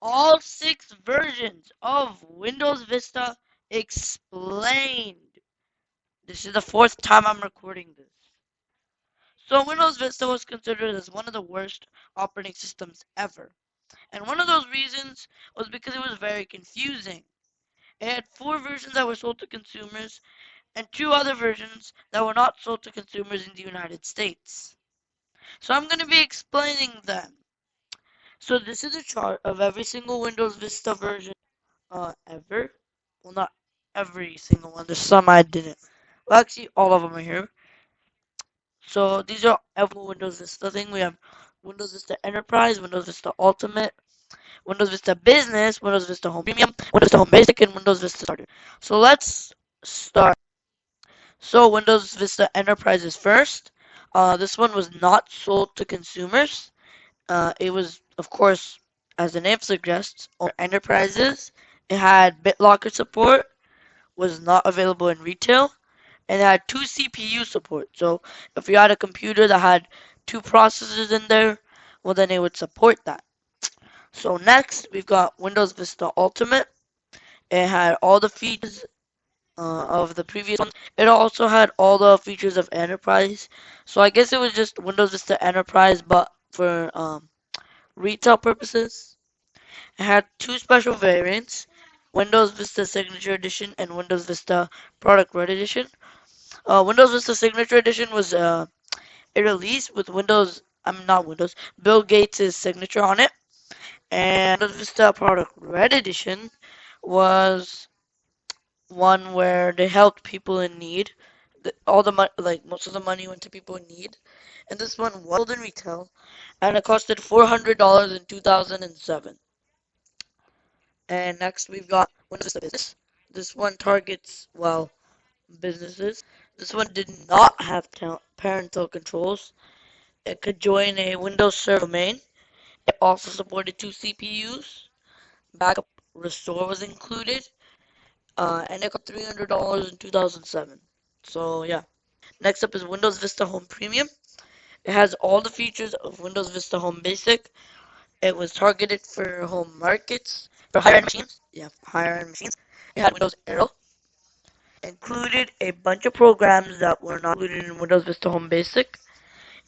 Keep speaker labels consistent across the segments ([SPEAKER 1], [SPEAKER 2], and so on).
[SPEAKER 1] all 6 versions of Windows Vista explained. This is the 4th time I'm recording this. So Windows Vista was considered as one of the worst operating systems ever. And one of those reasons was because it was very confusing. It had 4 versions that were sold to consumers and 2 other versions that were not sold to consumers in the United States. So I'm going to be explaining them. So this is a chart of every single Windows Vista version ever. Well, not every single one. There's some I didn't. Well, actually, all of them are here. So these are every Windows Vista thing. We have Windows Vista Enterprise, Windows Vista Ultimate, Windows Vista Business, Windows Vista Home Premium, Windows Vista Home Basic, and Windows Vista Starter. So let's start. So Windows Vista Enterprise is first. This one was not sold to consumers. It was, of course, as the name suggests, or enterprises. It had BitLocker support, was not available in retail, and it had 2 CPU support. So if you had a computer that had 2 processors in there, well then it would support that. So next we've got Windows Vista Ultimate. It had all the features of the previous one. It also had all the features of Enterprise. So I guess it was just Windows Vista Enterprise, but for retail purposes. It had 2 special variants, Windows Vista Signature Edition and Windows Vista Product Red Edition. Windows Vista Signature Edition was a release with not Windows, Bill Gates' signature on it. And Windows Vista Product Red Edition was one where they helped people in need. All the money, like most of the money went to people in need. And this one was sold in retail, and it costed $400 in 2007. And next we've got Windows Vista Business. This one targets, well, businesses. This one did not have parental controls. It could join a Windows Server domain. It also supported 2 CPUs. Backup restore was included. And it got $300 in 2007. So yeah. Next up is Windows Vista Home Premium. It has all the features of Windows Vista Home Basic. It was targeted for home markets, for higher end machines. Yeah, higher end machines. It had Windows Arrow. Included a bunch of programs that were not included in Windows Vista Home Basic.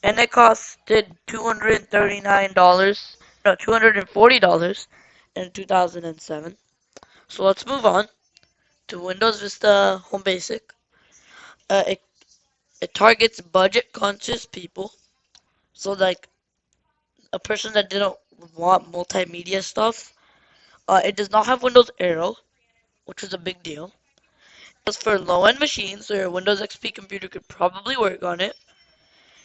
[SPEAKER 1] And it costed $239, no, $240 in 2007. So let's move on to Windows Vista Home Basic. Uh, it, it targets budget conscious people. So like a person that didn't want multimedia stuff. It does not have Windows Arrow, which is a big deal. As for low-end machines, so your Windows XP computer could probably work on it.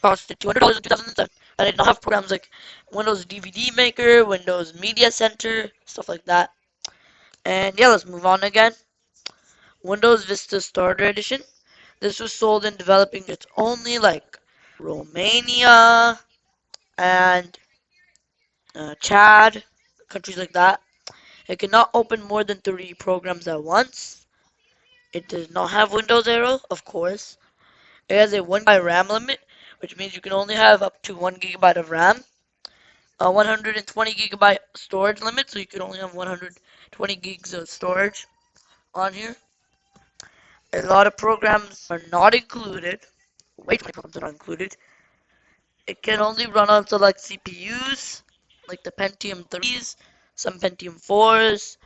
[SPEAKER 1] Costed $200 in 2007, and it did not have programs like Windows DVD Maker, Windows Media Center, stuff like that. And yeah, let's move on again. Windows Vista Starter Edition. This was sold in developing it's only like Romania and Chad, countries like that. It cannot open more than 3 programs at once. It does not have Windows Arrow, of course. It has a 1 GB RAM limit, which means you can only have up to 1 GB of RAM. A 120 GB storage limit, so you can only have 120 gigs of storage on here. A lot of programs are not included. Way too many programs are not included. It can only run on select CPUs, like the Pentium 3s, some Pentium 4s,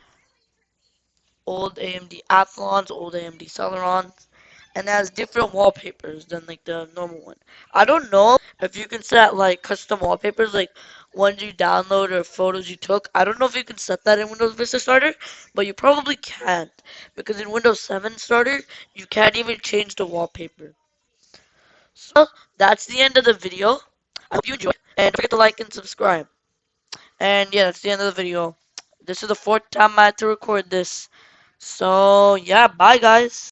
[SPEAKER 1] old AMD Athlons, old AMD Celerons, and it has different wallpapers than like the normal one. I don't know if you can set like custom wallpapers, like ones you download or photos you took. I don't know if you can set that in Windows Vista Starter, but you probably can't, because in Windows 7 Starter, you can't even change the wallpaper. So that's the end of the video. I hope you enjoyed, and don't forget to like and subscribe. And yeah, that's the end of the video. This is the 4th time I had to record this. So yeah, bye guys.